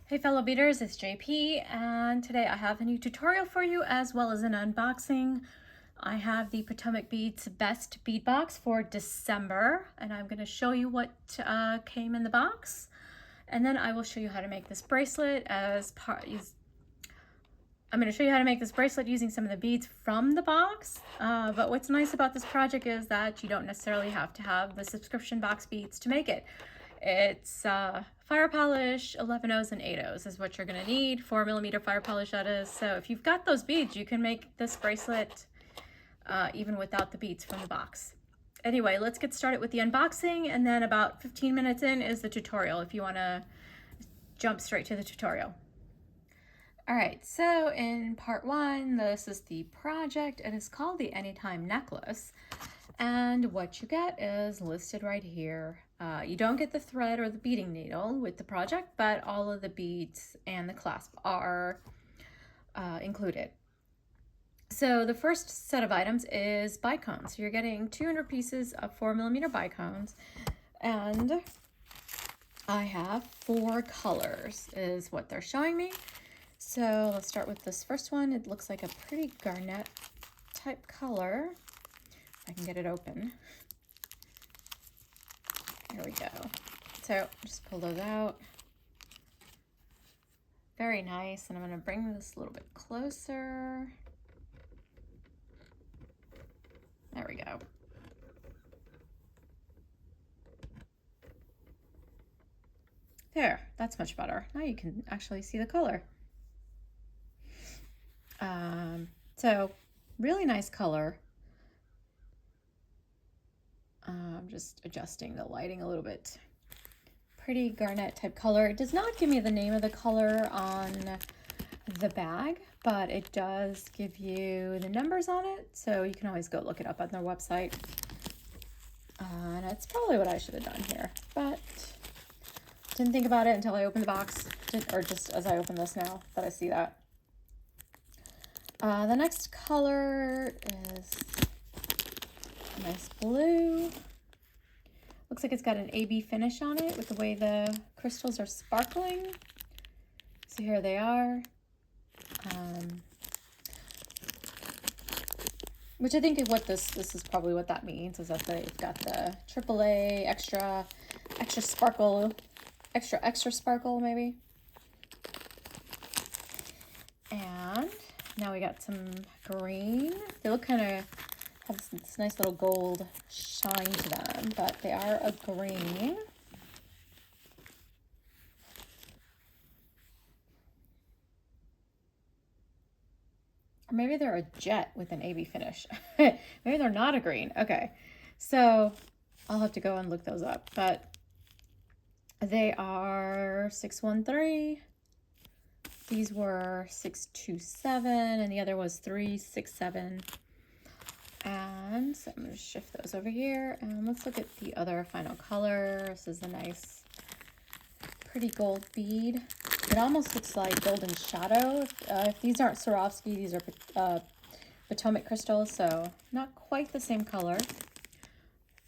Hey fellow beaders, it's JP, and today I have a new tutorial for you as well as an unboxing. I have the Potomac Beads Best Bead Box for December, and I'm going to show you what came in the box, and then I will show you how to make this bracelet I'm going to show you how to make this bracelet using some of the beads from the box, but what's nice about this project is that you don't necessarily have to have the subscription box beads to make it. It's fire polish, 11/0s and 8/0s is what you're going to need, 4mm fire polish that is. So if you've got those beads, you can make this bracelet even without the beads from the box. Anyway, let's get started with the unboxing, and then about 15 minutes in is the tutorial if you want to jump straight to the tutorial. All right, so in part one, this is the project. It is called the Anytime Necklace. And what you get is listed right here. You don't get the thread or the beading needle with the project, but all of the beads and the clasp are included. So the first set of items is Bicones. So you're getting 200 pieces of 4mm Bicones, and I have 4 colors is what they're showing me. So let's start with this first one. It looks like a pretty garnet type color. I can get it open. There we go. So just pull those out. Very nice. And I'm going to bring this a little bit closer. There we go. There, that's much better. Now you can actually see the color. So really nice color. I'm just adjusting the lighting a little bit. Pretty garnet type color. It does not give me the name of the color on the bag, but it does give you the numbers on it, so you can always go look it up on their website. And that's probably what I should have done here, but didn't think about it until I opened the box, or just as I open this now that I see that. The next color is a nice blue. Looks like it's got an AB finish on it with the way the crystals are sparkling. So here they are. Which I think what this is probably what that means, is that they've got the AAA extra sparkle, extra sparkle maybe. And now we got some green. They look kind of have this nice little gold shine to them, but they are a green. Or maybe they're a jet with an AB finish. Maybe they're not a green. Okay, so I'll have to go and look those up, but they are 613. These were 627, and the other was 367. And so I'm going to shift those over here, and let's look at the other final color. This is a nice, pretty gold bead. It almost looks like golden shadow. If these aren't Swarovski, these are Potomac crystals, so not quite the same color,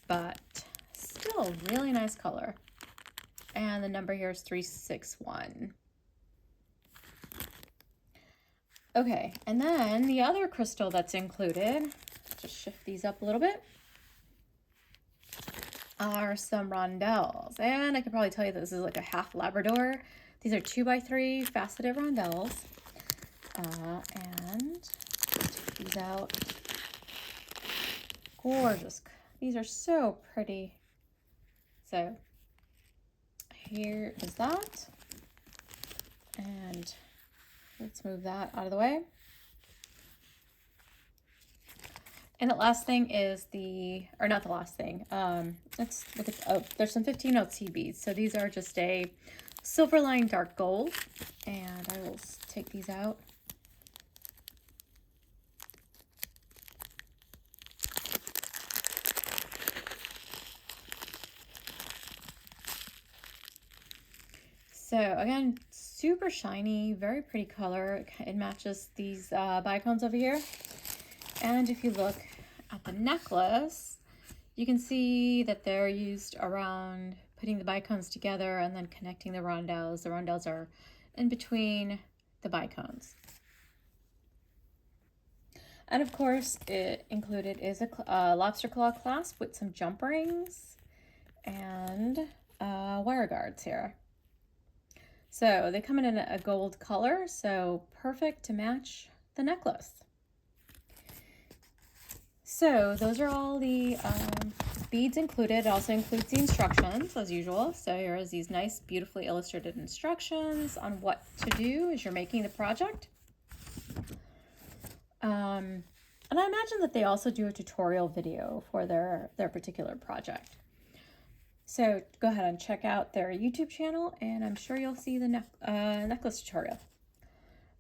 but still really nice color. And the number here is 361. Okay, and then the other crystal that's included, just shift these up a little bit, are some rondelles. And I can probably tell you this is like a half Labrador. These are 2x3 faceted rondelles. And take these out. Gorgeous. These are so pretty. So here is that. And let's move that out of the way. And the last thing is or not the last thing, there's some 15-0 seed beads. So these are just a silver line dark gold, and I will take these out. So again, super shiny, very pretty color. It matches these Bicones over here. And if you look at the necklace, you can see that they're used around putting the Bicones together and then connecting the rondelles. The rondelles are in between the bicones. And of course, it included is a lobster claw clasp with some jump rings and wire guards here. So they come in a gold color, so perfect to match the necklace. So those are all the beads included. It also includes the instructions as usual. So here's these nice, beautifully illustrated instructions on what to do as you're making the project. And I imagine that they also do a tutorial video for their particular project. So go ahead and check out their YouTube channel, and I'm sure you'll see the necklace tutorial.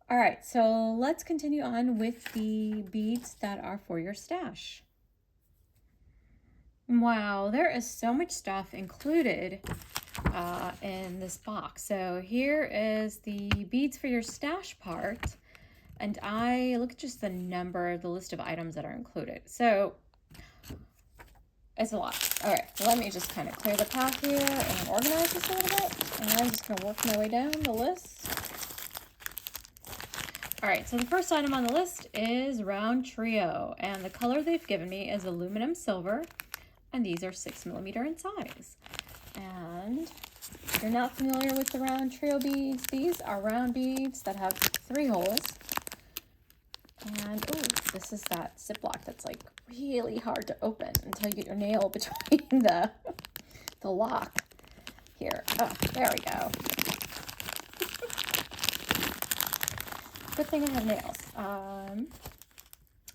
All right, so let's continue on with the beads that are for your stash. Wow, there is so much stuff included in this box. So here is the beads for your stash part, and I look at just the list of items that are included. So it's a lot. All right, let me just kind of clear the path here and organize this a little bit, and I'm just gonna work my way down the list. All right, so the first item on the list is Round Trio, and the color they've given me is aluminum silver, and these are 6mm in size. And if you're not familiar with the Round Trio beads, these are round beads that have 3 holes. And oh, this is that Ziploc that's like really hard to open until you get your nail between the lock here. Oh, there we go. Good thing I have nails.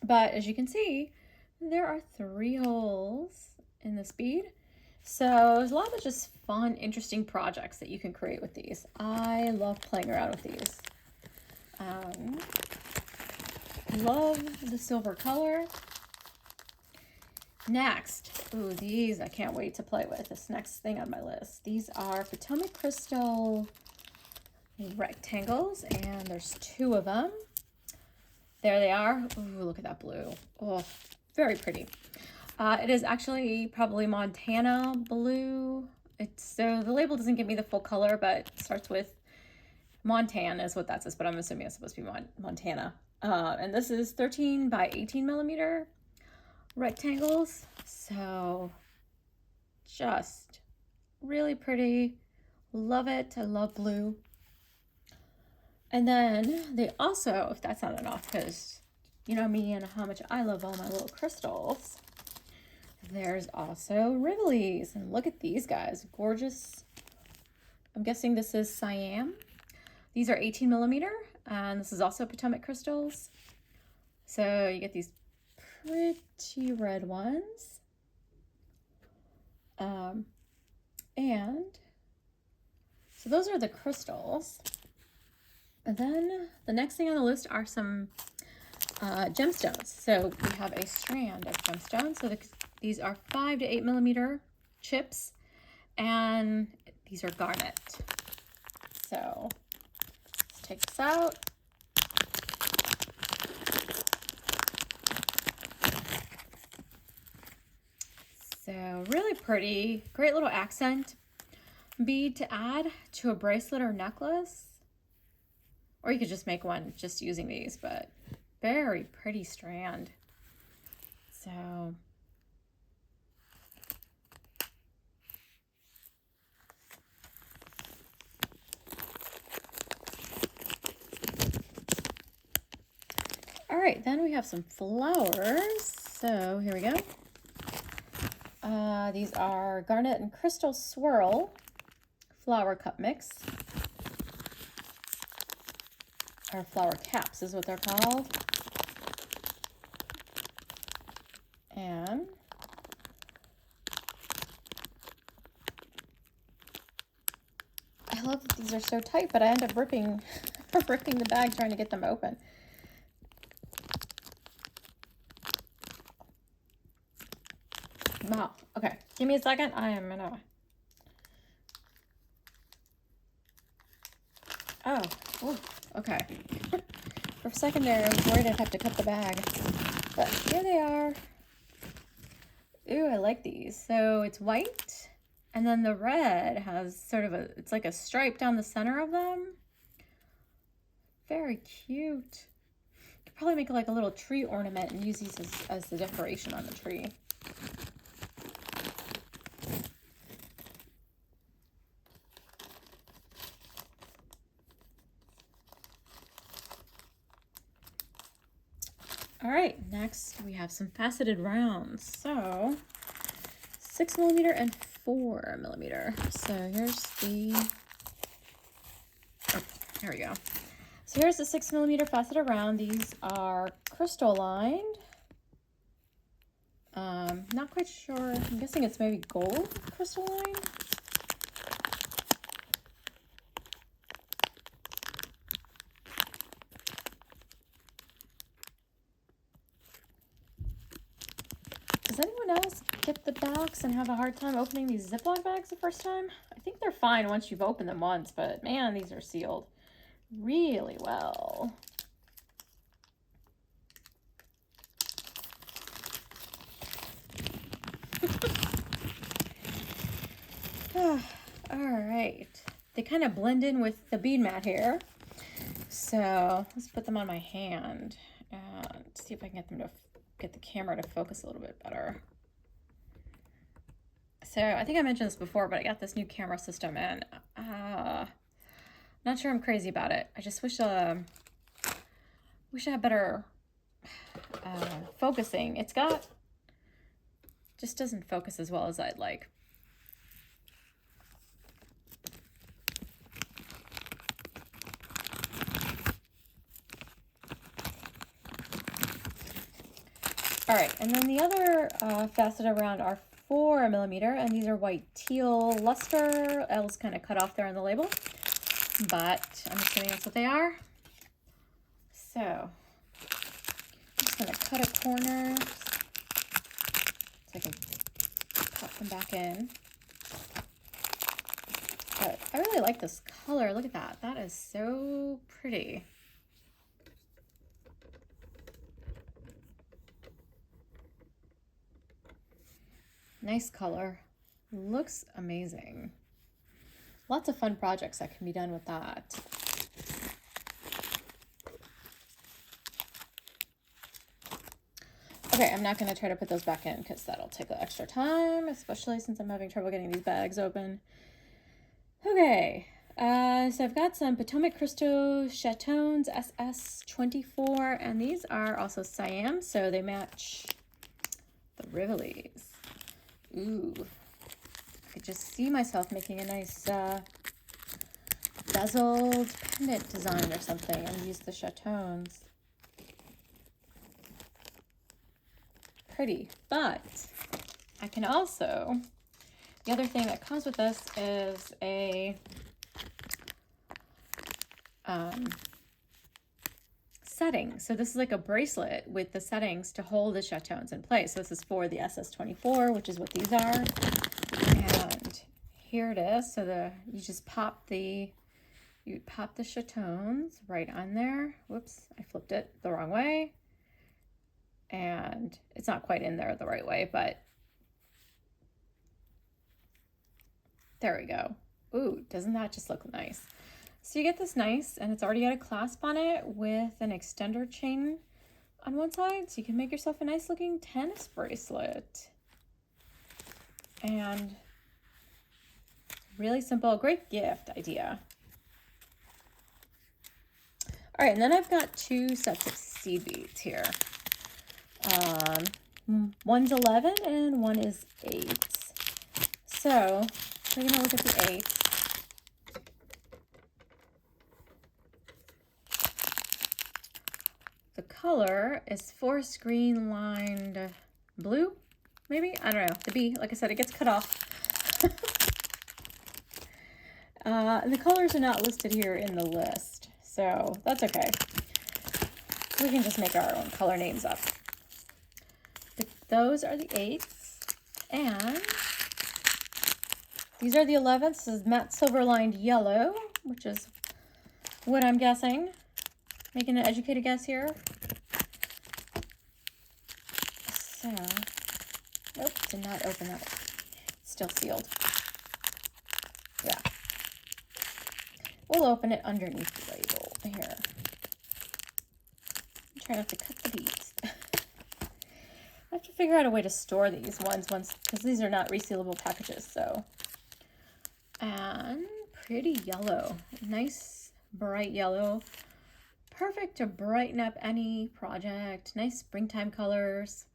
But as you can see, there are 3 holes in this bead. So there's a lot of just fun, interesting projects that you can create with these. I love playing around with these. Love the silver color. Next, ooh, these I can't wait to play with. This next thing on my list. These are Potomac crystal rectangles, and there's 2 of them. There they are. Ooh, look at that blue. Oh, very pretty. It is actually probably Montana blue. So the label doesn't give me the full color, but it starts with Montana is what that says, but I'm assuming it's supposed to be Montana. And this is 13 by 18mm rectangles. So just really pretty. Love it. I love blue. And then they also, if that's not enough, because you know me and how much I love all my little crystals, there's also Rivolis. And look at these guys. Gorgeous. I'm guessing this is Siam. These are 18mm, and this is also Potomac crystals. So you get these pretty red ones. And so those are the crystals. And then the next thing on the list are some gemstones. So we have a strand of gemstones. So these are 5 to 8mm chips, and these are garnet. So let's take this out. So really pretty, great little accent bead to add to a bracelet or necklace. Or you could just make one just using these, but very pretty strand. So all right, then we have some flowers. So here we go. These are garnet and crystal swirl flower cup mix. Or flower caps is what they're called. And I love that these are so tight, but I end up ripping the bag trying to get them open. Wow. Okay, give me a second. I am gonna. Oh. Ooh. Okay. For a second there, I was worried I'd have to cut the bag, but here they are. Ooh, I like these. So it's white, and then the red has sort of it's like a stripe down the center of them. Very cute. Could probably make like a little tree ornament and use these as the decoration on the tree. All right, next we have some faceted rounds. So 6mm and 4mm. So here's the, oh, there we go. So here's the 6mm faceted round. These are crystal lined. Not quite sure. I'm guessing it's maybe gold crystal lined. Does anyone else get the box and have a hard time opening these Ziploc bags the first time? I think they're fine once you've opened them once, but man, these are sealed really well. All right, they kind of blend in with the bead mat here. So let's put them on my hand and see if I can get the camera to focus a little bit better. So I think I mentioned this before, but I got this new camera system and not sure I'm crazy about it. I just wish I had better focusing. Just doesn't focus as well as I'd like. All right, and then the other faceted round are 4mm, and these are white Teal Luster. L's kind of cut off there on the label, but I'm assuming that's what they are. So I'm just gonna cut a corner so I can pop them back in. But I really like this color. Look at that. That is so pretty. Nice color. Looks amazing. Lots of fun projects that can be done with that. Okay, I'm not going to try to put those back in because that'll take extra time, especially since I'm having trouble getting these bags open. Okay, so I've got some Potomac Crystal Chatons SS24, and these are also Siam, so they match the Rivolis. Ooh, I could just see myself making a nice bezeled pendant design or something and use the Chatons. Pretty, but I can also, the other thing that comes with this is a setting. So this is like a bracelet with the settings to hold the Chatons in place. So this is for the SS24, which is what these are. And here it is. So you just pop the Chatons right on there. Whoops, I flipped it the wrong way. And it's not quite in there the right way, but there we go. Ooh, doesn't that just look nice? So you get this nice, and it's already got a clasp on it with an extender chain on one side, so you can make yourself a nice looking tennis bracelet. And really simple, great gift idea. All right, and then I've got two sets of seed beads here. One's 11 and one is 8. So we're gonna look at the 8. The color is forest green lined blue, maybe? I don't know. The B, like I said, it gets cut off. The colors are not listed here in the list, so that's okay. We can just make our own color names up. Those are the 8s, and these are the 11s. This is matte silver lined yellow, which is what I'm guessing. Making an educated guess here. So, nope, did not open that. It's still sealed. Yeah. We'll open it underneath the label here. Try not to cut the beads. I have to figure out a way to store these ones because these are not resealable packages. So, and pretty yellow, nice bright yellow, perfect to brighten up any project. Nice springtime colors.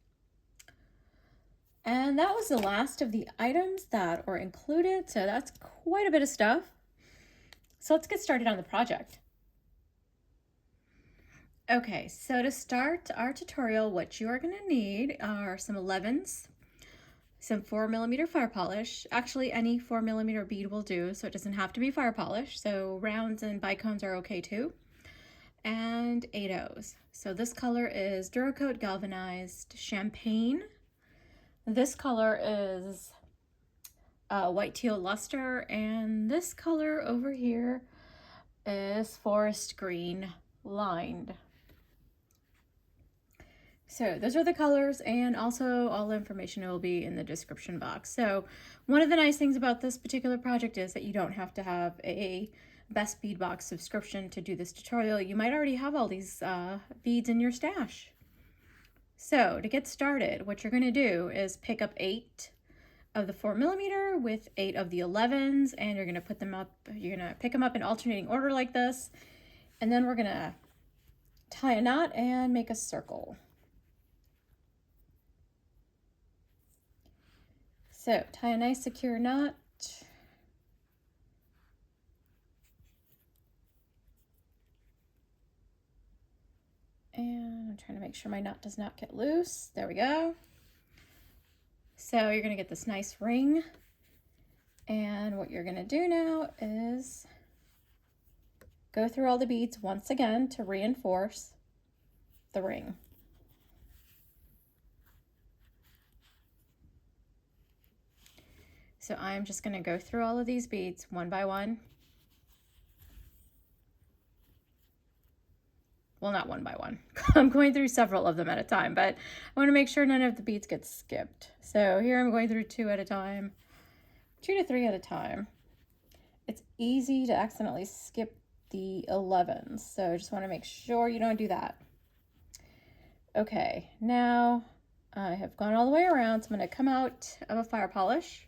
And that was the last of the items that were included. So that's quite a bit of stuff. So let's get started on the project. Okay, so to start our tutorial, what you are going to need are some 11s, some 4mm fire polish. Actually, any 4mm bead will do, so it doesn't have to be fire polish. So rounds and bicones are okay too. And 8/0s. So this color is Duracoat Galvanized Champaign. This color is white teal luster, and this color over here is forest green lined. So those are the colors, and also all the information will be in the description box. So one of the nice things about this particular project is that you don't have to have a Best Bead Box subscription to do this tutorial. You might already have all these beads in your stash. So to get started, what you're going to do is pick up 8 of the 4mm with 8 of the 11s, and you're going to put them up. You're going to pick them up in alternating order like this, and then we're going to tie a knot and make a circle. So tie a nice secure knot. And I'm trying to make sure my knot does not get loose. There we go. So you're going to get this nice ring. And what you're going to do now is go through all the beads once again to reinforce the ring. So I'm just going to go through all of these beads one by one. Well, not one by one. I'm going through several of them at a time, but I want to make sure none of the beads get skipped. So here I'm going through 2 at a time, 2 to 3 at a time. It's easy to accidentally skip the 11s, so I just want to make sure you don't do that. Okay, now I have gone all the way around, so I'm going to come out of a fire polish.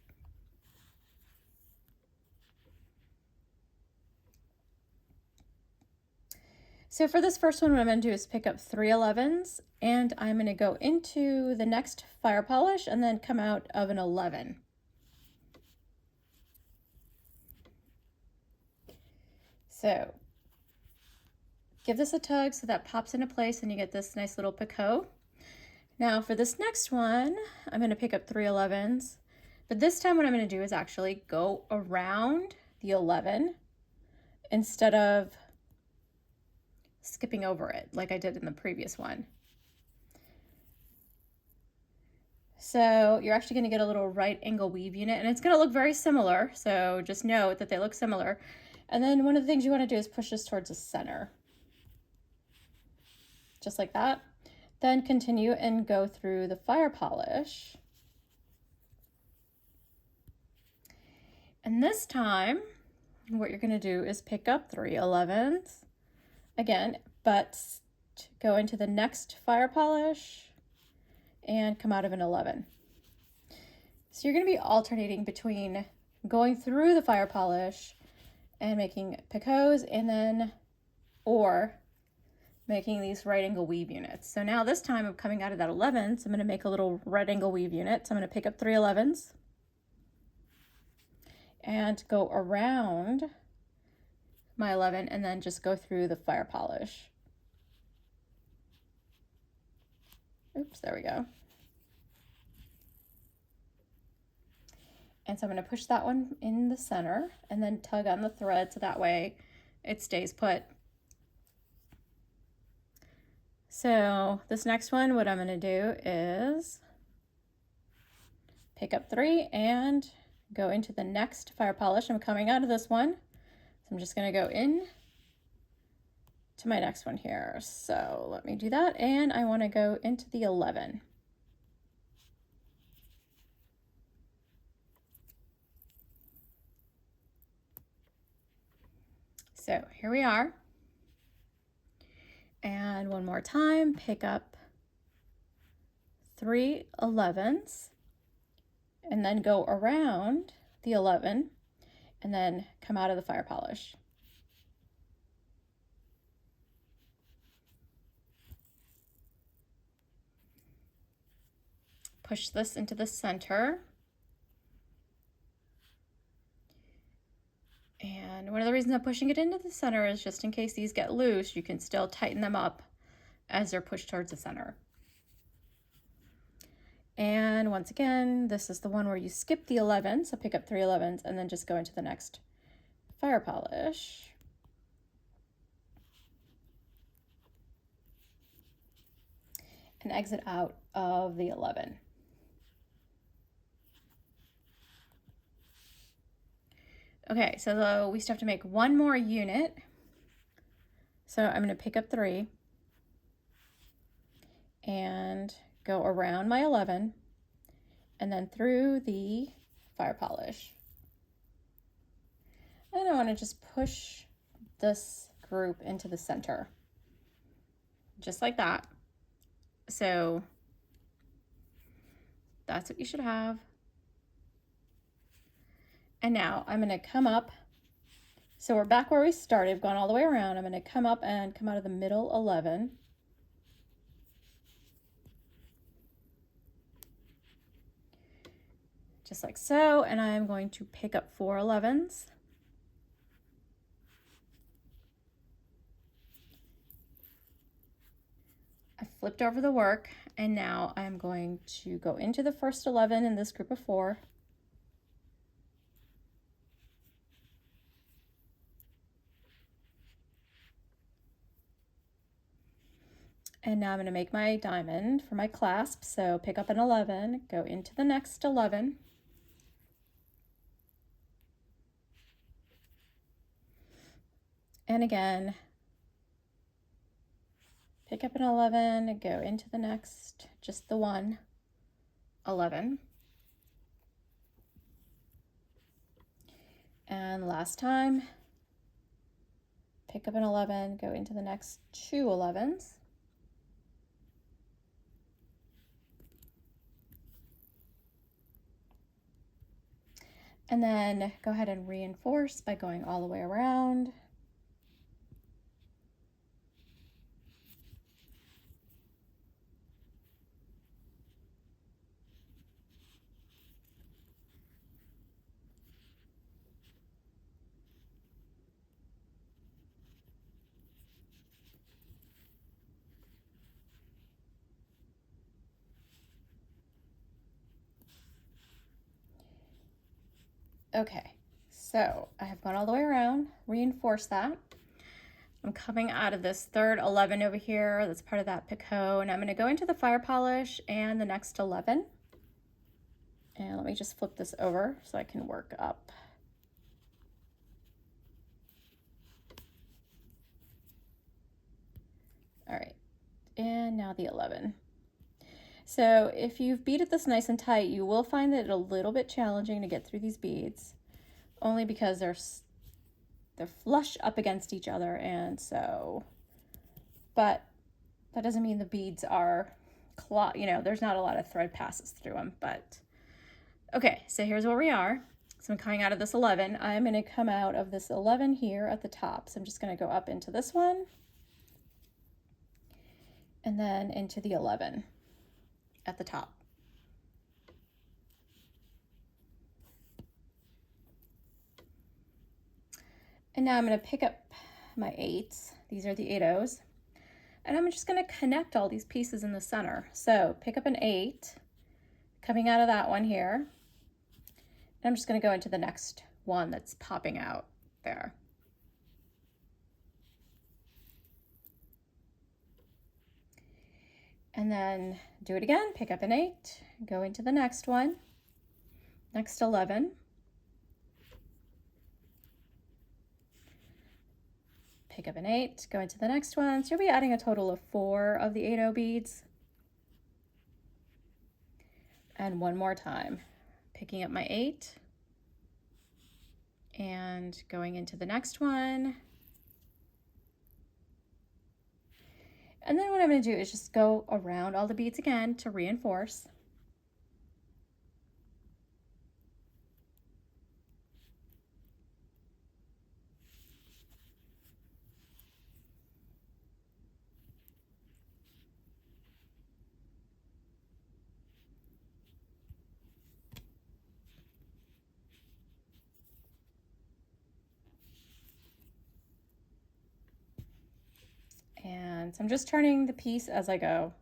So for this first one, what I'm going to do is pick up 3 11s, and I'm going to go into the next fire polish and then come out of an 11. So give this a tug so that pops into place and you get this nice little picot. Now for this next one, I'm going to pick up 3 11s, but this time what I'm going to do is actually go around the 11 instead of skipping over it like I did in the previous one. So you're actually going to get a little right angle weave unit, and it's going to look very similar, so just note that they look similar. And then one of the things you want to do is push this towards the center, just like that. Then continue and go through the fire polish. And this time what you're going to do is pick up 3 11s again, but go into the next fire polish and come out of an 11. So you're going to be alternating between going through the fire polish and making picots, and then or making these right angle weave units. So now this time I'm coming out of that 11, so I'm going to make a little right angle weave unit. So I'm going to pick up 3 11s and go around my 11 and then just go through the fire polish. Oops, there we go. And so I'm going to push that one in the center and then tug on the thread so that way it stays put. So this next one, what I'm going to do is pick up 3 and go into the next fire polish. I'm coming out of this one, so I'm just going to go in to my next one here. So let me do that, and I want to go into the 11. So here we are. And one more time, pick up 3 11s and then go around the 11 and then come out of the fire polish. Push this into the center. And one of the reasons I'm pushing it into the center is just in case these get loose, you can still tighten them up as they're pushed towards the center. And once again, this is the one where you skip the 11, so pick up 3 11s and then just go into the next fire polish. And exit out of the 11. Okay, so we still have to make one more unit. So I'm going to pick up 3 and go around my 11 and then through the fire polish. And I want to just push this group into the center, just like that. So that's what you should have. And now I'm going to come up. So we're back where we started, we've gone all the way around. I'm going to come up and come out of the middle 11. Just like so, and I'm going to pick up 4 11s. I flipped over the work, and now I'm going to go into the first 11 in this group of 4. And now I'm going to make my diamond for my clasp. So pick up an 11, go into the next 11. And again, pick up an 11, go into the next, just the one 11. And last time, pick up an 11, go into the next 2 11s. And then go ahead and reinforce by going all the way around. Okay, so I have gone all the way around, reinforce that. I'm coming out of this third 11 over here, that's part of that picot, and I'm going to go into the fire polish and the next 11. And let me just flip this over so I can work up. All right, and now the 11. So if you've beaded this nice and tight, you will find it a little bit challenging to get through these beads, only because they're flush up against each other, and so, but that doesn't mean the beads are, there's not a lot of thread passes through them, but okay, so here's where we are. So I'm coming out of this 11. I'm going to come out of this 11 here at the top. So I'm just going to go up into this one and then into the 11 at the top. And now I'm going to pick up my 8s. These are the 8/0s. And I'm just going to connect all these pieces in the center. So pick up an 8, coming out of that one here. And I'm just going to go into the next one that's popping out there. And then do it again, pick up an 8, go into the next one, next 11. Pick up an 8, go into the next one. So you'll be adding a total of 4 of the 8/0 beads. And one more time, picking up my 8 and going into the next one. And then what I'm going to do is just go around all the beads again to reinforce. And so I'm just turning the piece as I go.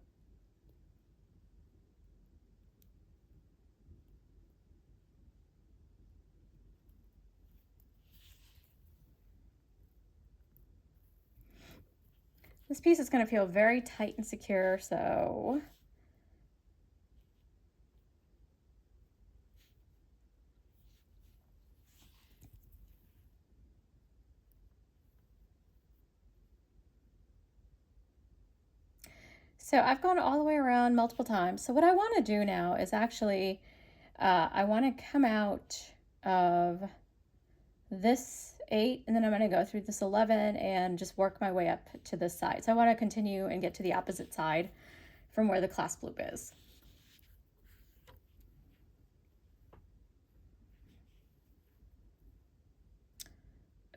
This piece is going to feel very tight and secure, so I've gone all the way around multiple times. So what I want to do now is actually, I want to come out of this 8, and then I'm going to go through this 11 and just work my way up to this side. So I want to continue and get to the opposite side from where the clasp loop is.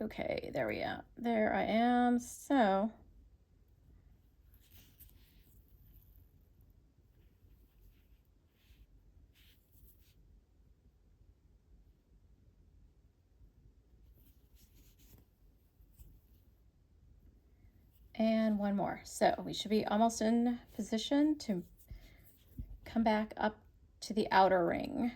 Okay, there we are. There I am. So and one more. So we should be almost in position to come back up to the outer ring.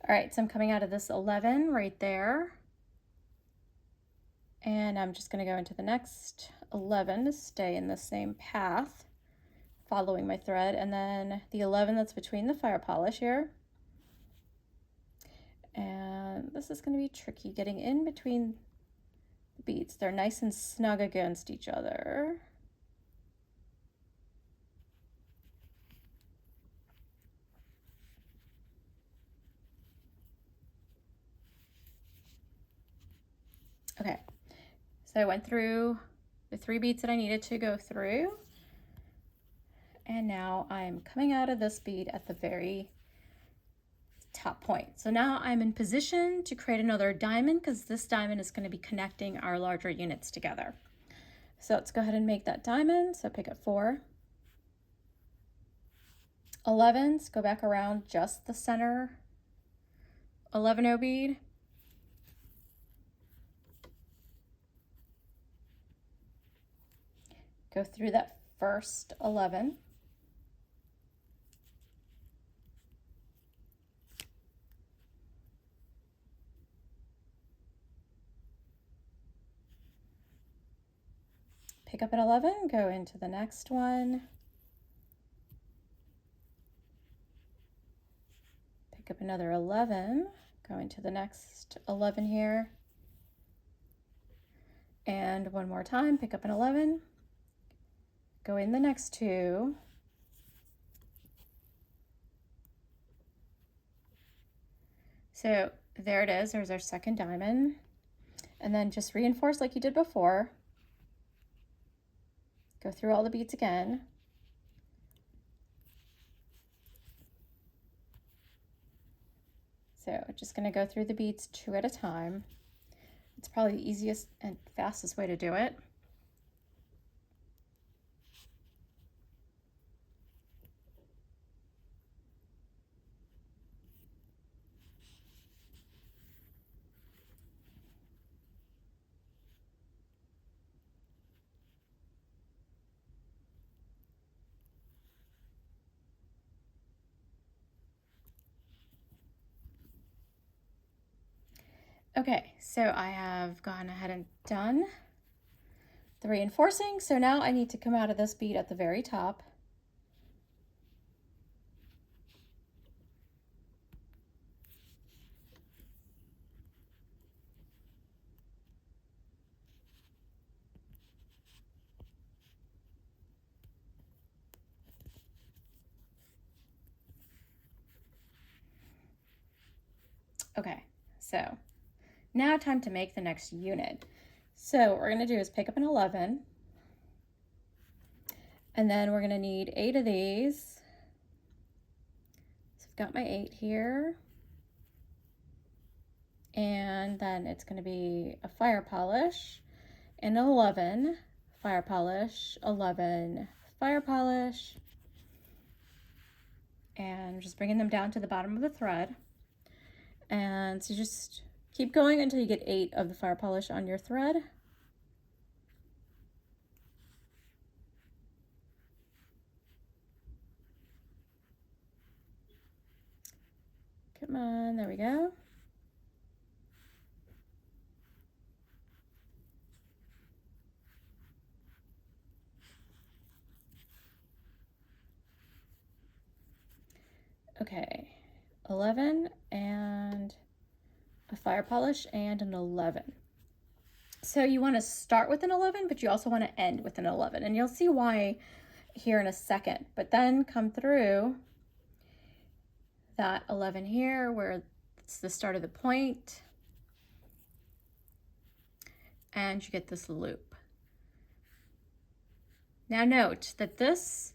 All right, so I'm coming out of this 11 right there. And I'm just going to go into the next 11 to stay in the same path, following my thread. And then the 11 that's between the fire polish here. And this is going to be tricky, getting in between the beads. They're nice and snug against each other. Okay, so I went through the 3 beads that I needed to go through. And now I'm coming out of this bead at the very top point. So now I'm in position to create another diamond, because this diamond is going to be connecting our larger units together. So let's go ahead and make that diamond. So pick up 4. 11s, go back around just the center 11-0 bead. Go through that first 11. Pick up an 11, go into the next one. Pick up another 11, go into the next 11 here. And one more time, pick up an 11, go in the next 2. So there it is, there's our second diamond. And then just reinforce like you did before. Go through all the beads again. So just going to go through the beads 2 at a time. It's probably the easiest and fastest way to do it. Okay, so I have gone ahead and done the reinforcing. So now I need to come out of this bead at the very top. Okay, so now time to make the next unit. So what we're going to do is pick up an 11, and then we're going to need 8 of these. So I've got my 8 here, and then it's going to be a fire polish and an 11, fire polish, 11, fire polish, and just bringing them down to the bottom of the thread. And so just keep going until you get 8 of the fire polish on your thread. Come on, there we go. Okay, 11 and a fire polish and an 11. So you want to start with an 11, but you also want to end with an 11, and you'll see why here in a second. But then come through that 11 here where it's the start of the point, and you get this loop. Now note that this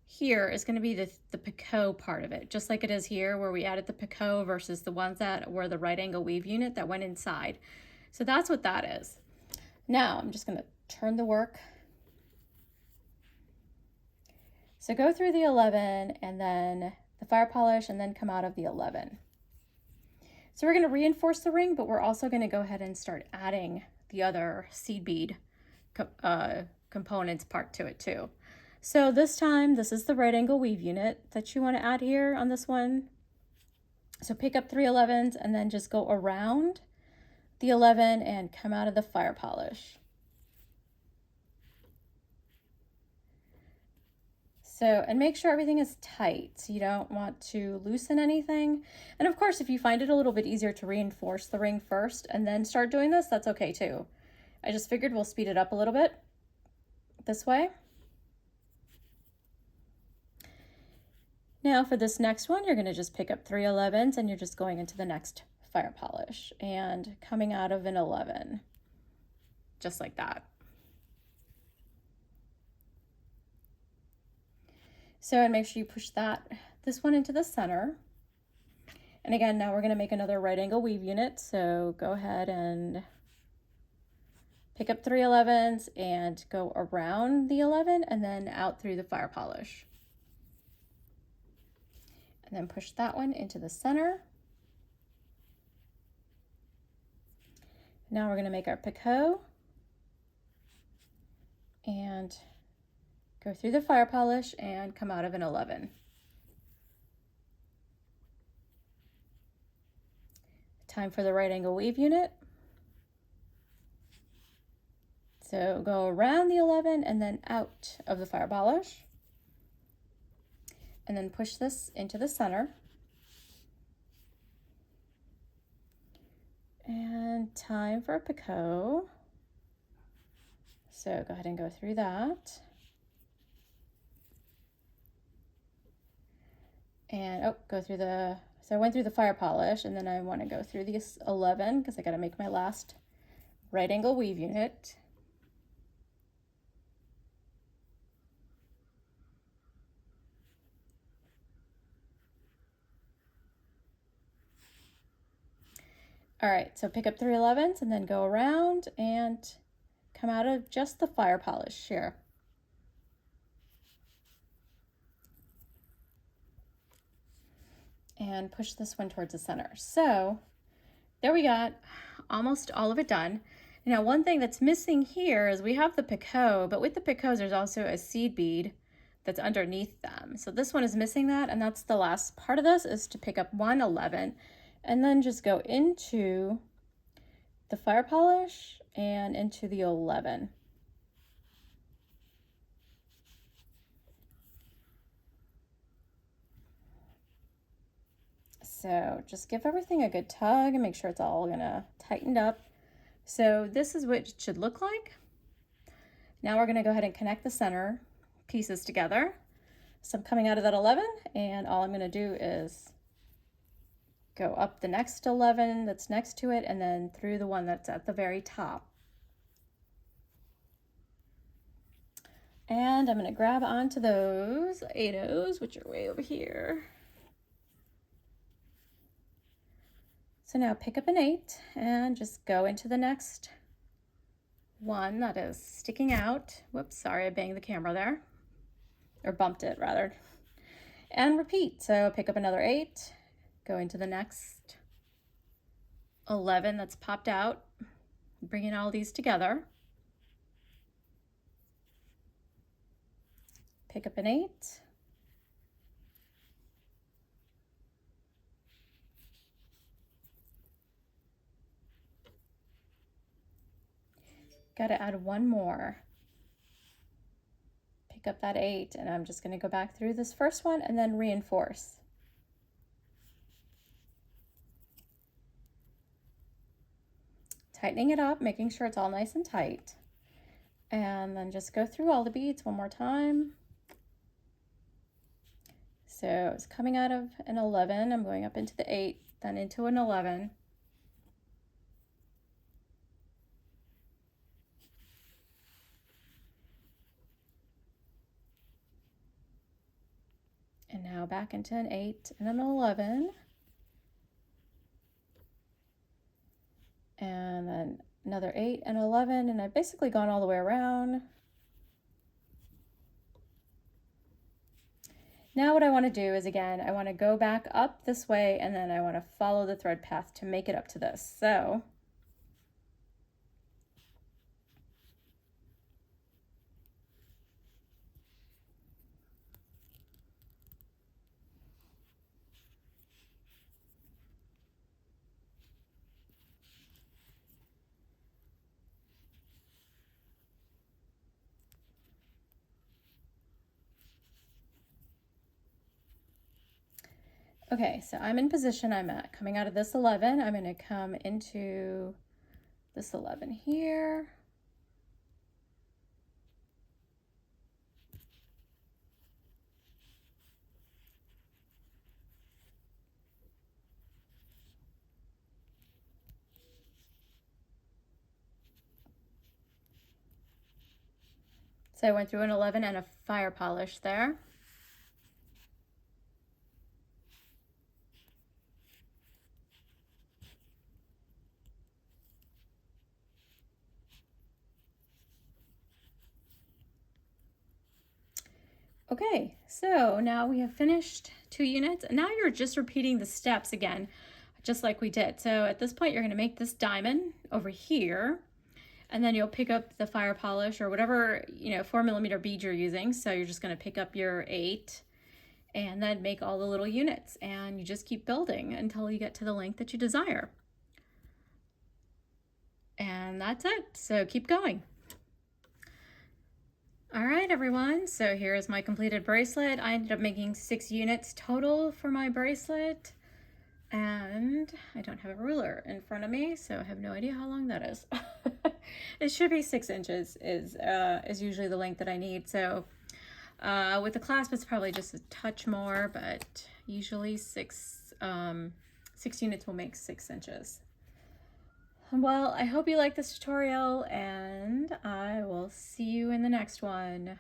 here is going to be the picot part of it, just like it is here where we added the picot versus the ones that were the right angle weave unit that went inside. So that's what that is. Now I'm just going to turn the work. So go through the 11 and then the fire polish and then come out of the 11. So we're going to reinforce the ring, but we're also going to go ahead and start adding the other seed bead components part to it too. So this time, this is the right angle weave unit that you want to add here on this one. So pick up 3 11s and then just go around the 11 and come out of the fire polish. So, and make sure everything is tight. So you don't want to loosen anything. And of course, if you find it a little bit easier to reinforce the ring first and then start doing this, that's okay too. I just figured we'll speed it up a little bit this way. Now for this next one, you're going to just pick up 3 11s and you're just going into the next fire polish and coming out of an 11, just like that. So, and make sure you push this one into the center. And again, now we're going to make another right angle weave unit. So go ahead and pick up 3 11s and go around the 11 and then out through the fire polish. And then push that one into the center. Now we're going to make our picot and go through the fire polish and come out of an 11. Time for the right angle weave unit. So go around the 11 and then out of the fire polish. And then push this into the center. And time for a picot. So go ahead and go through that. And go through the, so I went through the fire polish and then I want to go through this 11 because I got to make my last right angle weave unit. All right, so pick up 3 11s and then go around and come out of just the fire polish here. And push this one towards the center. So there we got almost all of it done. Now one thing that's missing here is we have the picot, but with the picots there's also a seed bead that's underneath them. So this one is missing that, and that's the last part of this, is to pick up 1 11 and then just go into the fire polish and into the 11. So just give everything a good tug and make sure it's all gonna tighten up. So this is what it should look like. Now we're gonna go ahead and connect the center pieces together. So I'm coming out of that 11 and all I'm gonna do is go up the next 11 that's next to it, and then through the one that's at the very top. And I'm going to grab onto those 8-ohs, which are way over here. So now pick up an 8 and just go into the next one that is sticking out. Whoops, sorry, I banged the camera there, or bumped it rather. And repeat. So pick up another 8, go into the next 11 that's popped out, bringing all these together. Pick up an 8. Got to add one more. Pick up that 8, and I'm just going to go back through this first one and then reinforce. Tightening it up, making sure it's all nice and tight. And then just go through all the beads one more time. So it's coming out of an 11, I'm going up into the 8, then into an 11. And now back into an 8 and an 11. And then another 8 and 11, and I've basically gone all the way around. Now what I want to do is, again, I want to go back up this way, and then I want to follow the thread path to make it up to this. So okay, so I'm in position. I'm at coming out of this 11. I'm going to come into this 11 here. So I went through an 11 and a fire polish there. Okay, so now we have finished 2 units, and now you're just repeating the steps again, just like we did. So at this point, you're going to make this diamond over here, and then you'll pick up the fire polish or whatever, 4mm bead you're using. So you're just going to pick up your 8 and then make all the little units, and you just keep building until you get to the length that you desire. And that's it. So keep going. All right, everyone, so here's my completed bracelet. I ended up making 6 units total for my bracelet, and I don't have a ruler in front of me, so I have no idea how long that is. It should be 6 inches is usually the length that I need. So with the clasp, it's probably just a touch more, but usually 6 units will make 6 inches. Well, I hope you like this tutorial, and I will see you in the next one.